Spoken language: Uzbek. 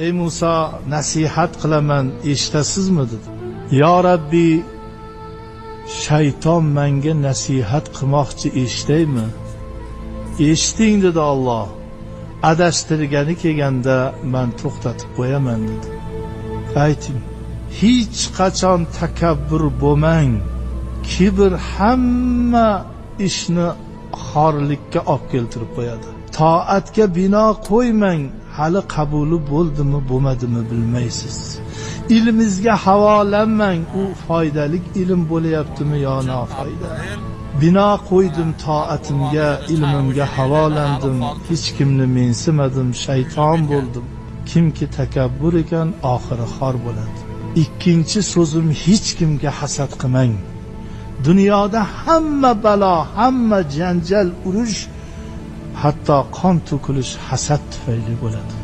ey Musa, nasihat qilaman, eshitasizmi dedi. Yo Rabbiy, shayton menga nasihat qilmoqchi, eshitaymi? Eshiting dedi Alloh. Adashtirgani kelganda men to'xtatib qo'yaman dedi. Ayting, hech qachon takabbur bo'lmang. Kibr hamma ishni xorlikka olib keltirib qo'yadi. Toatga bino qo'ymang, hali qabuli bo'ldimi, bo'lmadimi bilmaysiz. Ilmingizga havolanmang, u foydali ilm bo'layaptimi yo nofoyda. Bino qo'ydim toatimga, ilmimga havolandim, hech kimni mensimadim, shayton bo'ldim. Kimki takabbur ekan, oxiri xor bo'ladi. Ikkinchi so'zim, hech kimga hasad qilmang. Dunyoda hamma balo, hamma janjal, urush, hatto qon to'kilish hasad tufayli bo'ladi.